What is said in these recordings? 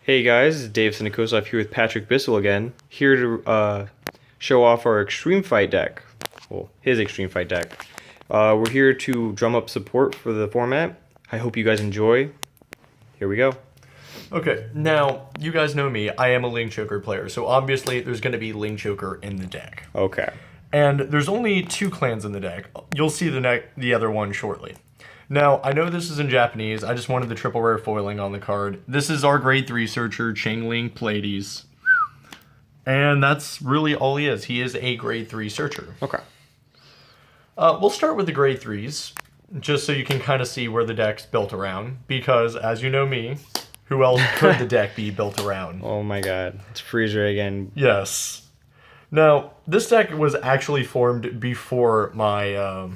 Hey guys, it's Dave Sinicosa here with Patrick Bissell again, here to show off our Extreme Fight deck. Well, his Extreme Fight deck. We're here to drum up support for the format. I hope you guys enjoy. Here we go. Okay, now, you guys know me, I am a Link Choker player, so obviously there's going to be Link Choker in the deck. Okay. And there's only 2 clans in the deck. You'll see the other one shortly. Now, I know this is in Japanese, I just wanted the triple rare foiling on the card. This is our grade 3 searcher, Changling Pleiades. And that's really all he is. He is a grade 3 searcher. Okay. We'll start with the grade 3s, just so you can kind of see where the deck's built around, because as you know me, who else could the deck be built around? Oh my god, it's Freezeray again. Yes. Now, this deck was actually formed before my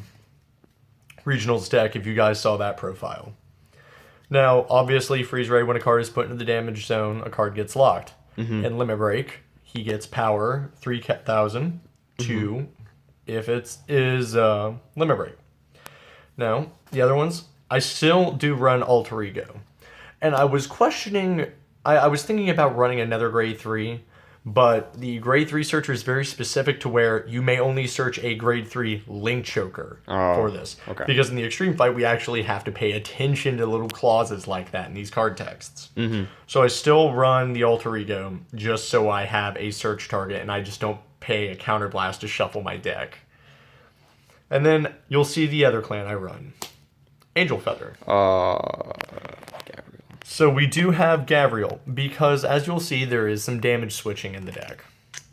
regionals deck, if you guys saw that profile. Now, obviously, Freezeray, when a card is put into the damage zone, a card gets locked. In Limit Break, he gets power 3,000 to if it is Limit Break. Now, the other ones, I still do run Alter Ego. And I was questioning, I was thinking about running another grade 3, but the grade 3 searcher is very specific to where you may only search a grade 3 Link Choker for this. Okay. Because in the Extreme Fight, we actually have to pay attention to little clauses like that in these card texts. So I still run the Alter Ego just so I have a search target and I just don't pay a counterblast to shuffle my deck. And then you'll see the other clan I run. Angel Feather. So we do have Gabriel, because as you'll see, there is some damage switching in the deck.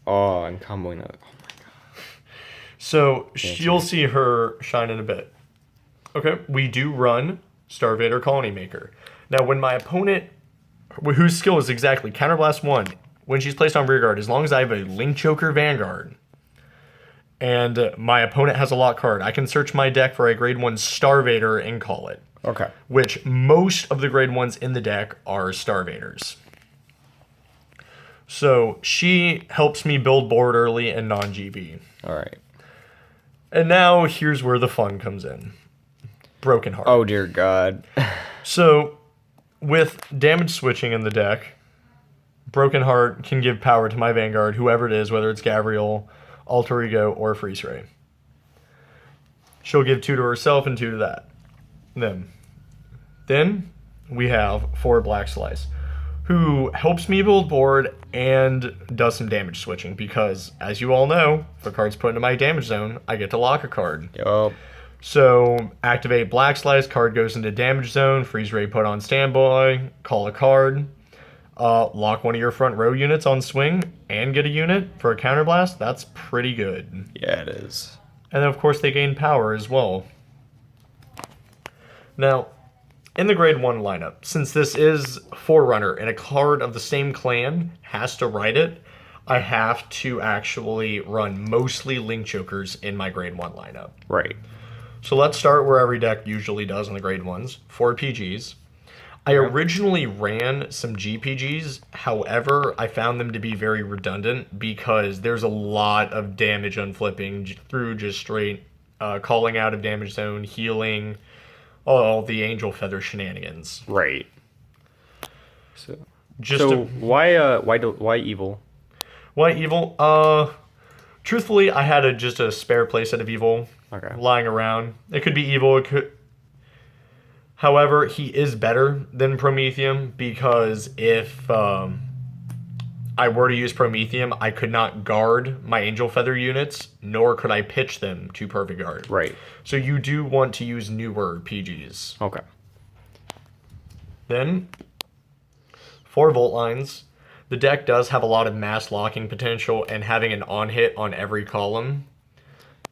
Oh, and comboing that. Oh my god. So you'll see her shine in a bit. Okay, we do run Starvader Colony Maker. Now, when my opponent, whose skill is exactly Counterblast 1, when she's placed on rear guard, as long as I have a Link Choker Vanguard, and my opponent has a lock card, I can search my deck for a grade 1 Starvader and call it. Okay. Which most of the grade 1s in the deck are Starvaders. So she helps me build board early and non-GB. Alright. And now here's where the fun comes in. Broken Heart. Oh dear god. So with damage switching in the deck, Broken Heart can give power to my Vanguard, whoever it is, whether it's Gabriel, Alter Ego, or Freezeray. She'll give 2 to herself and 2 to that. Then we have 4 Black Slice, who helps me build board and does some damage switching, because, as you all know, if a card's put into my damage zone, I get to lock a card. Yup. So, activate Black Slice, card goes into damage zone, Freezeray put on standby, call a card, lock one of your front row units on swing, and get a unit for a counterblast. That's pretty good. Yeah, it is. And then, of course, they gain power as well. Now, in the grade 1 lineup, since this is Forerunner and a card of the same clan has to write it, I have to actually run mostly Link Chokers in my grade 1 lineup. Right. So let's start where every deck usually does in the grade 1s, 4 PGs. I originally ran some GPGs, however, I found them to be very redundant because there's a lot of damage unflipping through just straight calling out of damage zone, healing, all the Angel Feather shenanigans. Right. So why evil? Why evil? Truthfully, I had just a spare playset of evil lying around. It could be evil. However, he is better than Prometheum, because if I were to use Prometheum, I could not guard my Angel Feather units, nor could I pitch them to Perfect Guard. Right. So you do want to use newer PGs. Okay. Then, 4 Volt Lines. The deck does have a lot of mass locking potential, and having an on-hit on every column.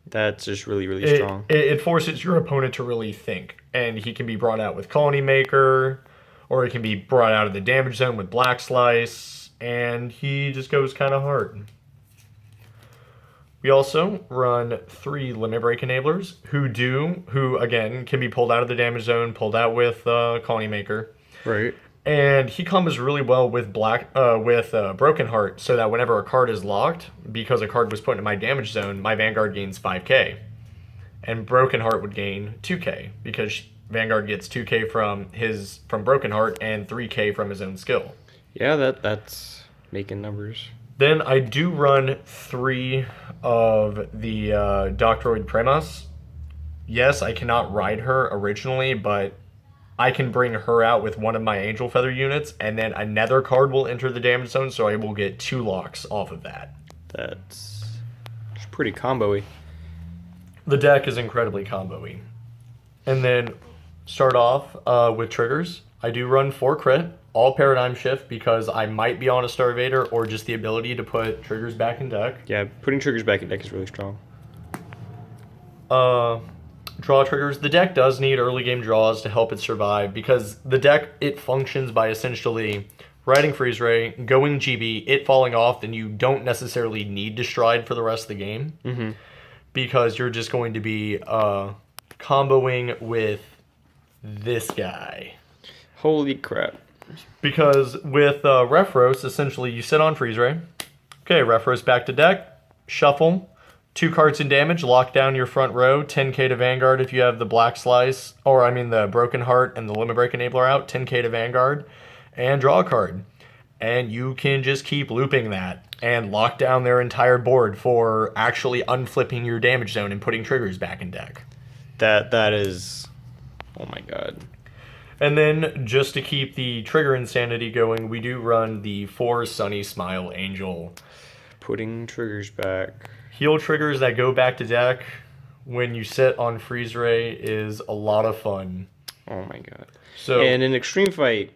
That's just really, really strong. It forces your opponent to really think. And he can be brought out with Colony Maker, or he can be brought out of the damage zone with Black Slice, and he just goes kind of hard. We also run 3 Limit Break Enablers, who again, can be pulled out of the damage zone, pulled out with Colony Maker. Right. And he combos really well with Broken Heart, so that whenever a card is locked, because a card was put into my damage zone, my Vanguard gains 5k. And Broken Heart would gain 2k, because Vanguard gets 2k from Broken Heart and 3k from his own skill. Yeah, that's making numbers. Then I do run 3 of the Doctroid Premas. Yes, I cannot ride her originally, but I can bring her out with one of my Angel Feather units, and then another card will enter the damage zone, so I will get 2 locks off of that. That's pretty combo-y. The deck is incredibly combo-y. And then start off with triggers. I do run 4 crit, all Paradigm Shift, because I might be on a Starvator or just the ability to put triggers back in deck. Yeah, putting triggers back in deck is really strong. Draw triggers. The deck does need early game draws to help it survive, because the deck, it functions by essentially riding Freezeray, going GB, it falling off, then you don't necessarily need to stride for the rest of the game, because you're just going to be comboing with this guy. Holy crap. Because with Refros, essentially you sit on Freezeray. Okay, Refros back to deck, shuffle, 2 cards in damage, lock down your front row, 10k to Vanguard if you have the Black Slice, or I mean the Broken Heart and the Limit Break Enabler out, 10k to Vanguard, and draw a card. And you can just keep looping that and lock down their entire board for actually unflipping your damage zone and putting triggers back in deck. That is... Oh my god. And then, just to keep the trigger insanity going, we do run the 4 Sunny Smile Angel. Putting triggers back. Heal triggers that go back to deck when you sit on Freezeray is a lot of fun. Oh my god. So, and in Extreme Fight,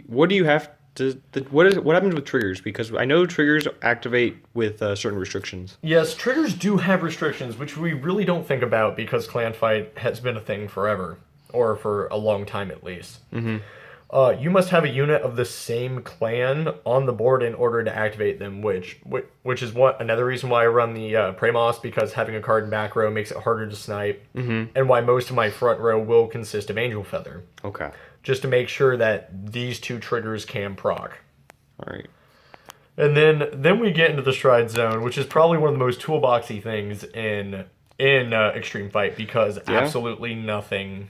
what do you have to... What happens with triggers? Because I know triggers activate with certain restrictions. yes, triggers do have restrictions, which we really don't think about because clan fight has been a thing forever. Or for a long time at least. You must have a unit of the same clan on the board in order to activate them, which is another reason why I run the Premos, because having a card in back row makes it harder to snipe, and why most of my front row will consist of Angel Feather. Okay. Just to make sure that these 2 triggers can proc. All right. And then we get into the Stride Zone, which is probably one of the most toolboxy things in Extreme Fight, because absolutely nothing...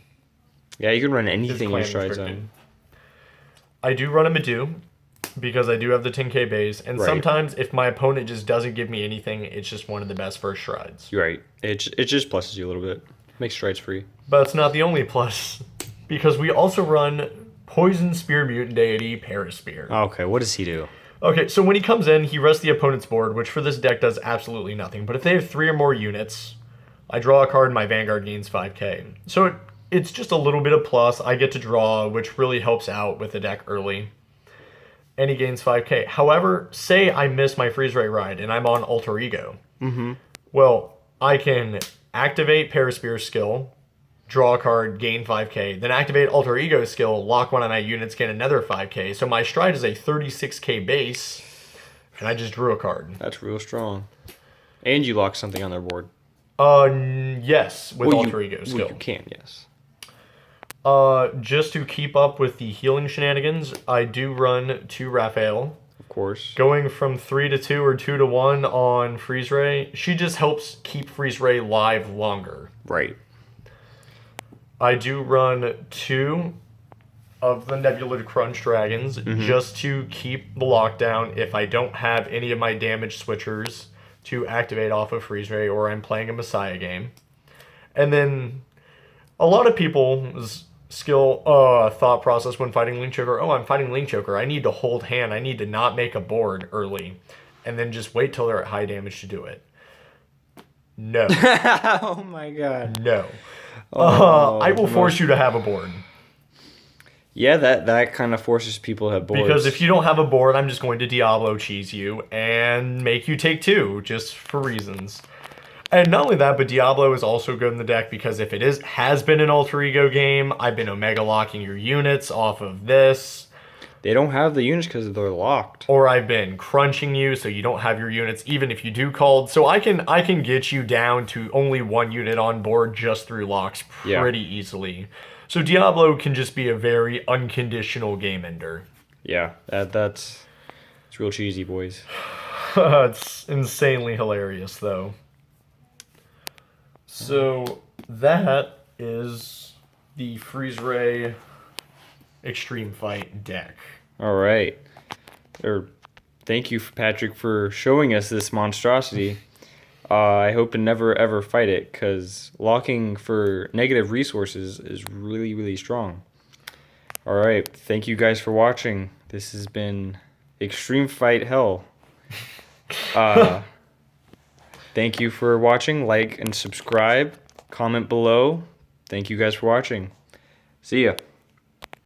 Yeah, you can run anything in your Stride Zone. I do run a Medu, because I do have the 10k base, and sometimes if my opponent just doesn't give me anything, it's just one of the best first strides. You're right. It just pluses you a little bit. Makes strides free. But it's not the only plus, because we also run Poison Spear Mutant Deity Paraspear. Okay, what does he do? Okay, so when he comes in, he rests the opponent's board, which for this deck does absolutely nothing. But if they have 3 or more units, I draw a card and my Vanguard gains 5k. So it's just a little bit of plus. I get to draw, which really helps out with the deck early. And he gains 5k. However, say I miss my Freezeray ride and I'm on Alter Ego. Well, I can activate Paraspear's skill, draw a card, gain 5k, then activate Alter Ego's skill, lock one of my units, gain another 5k. So my stride is a 36k base, and I just drew a card. That's real strong. And you lock something on their board. Yes, with Alter Ego skill. Well, you can, yes. Just to keep up with the healing shenanigans, I do run 2 Raphael. Of course. Going from 3 to 2 or 2 to 1 on Freezeray, she just helps keep Freezeray live longer. Right. I do run 2 of the Nebula Crunch Dragons just to keep the lockdown if I don't have any of my damage switchers to activate off of Freezeray or I'm playing a Messiah game. And then a lot of people's thought process when fighting Link Choker, I'm fighting Link Choker, I need to hold hand, I need to not make a board early, and then just wait till they're at high damage to do it. No. Oh my god. No. I will force you to have a board. Yeah, that kind of forces people to have boards. Because if you don't have a board, I'm just going to Diablo cheese you and make you take 2, just for reasons. And not only that, but Diablo is also good in the deck because if it has been an Alter Ego game, I've been Omega locking your units off of this. They don't have the units because they're locked. Or I've been crunching you so you don't have your units even if you do called. So I can get you down to only 1 unit on board just through locks pretty easily. So Diablo can just be a very unconditional game ender. Yeah, it's real cheesy, boys. It's insanely hilarious though. So that is the Freezeray Extreme Fight deck. All right. Thank you, Patrick, for showing us this monstrosity. I hope to never ever fight it, because locking for negative resources is really, really strong. All right. Thank you guys for watching. This has been Extreme Fight Hell. Thank you for watching. Like and subscribe. Comment below. Thank you guys for watching. See ya.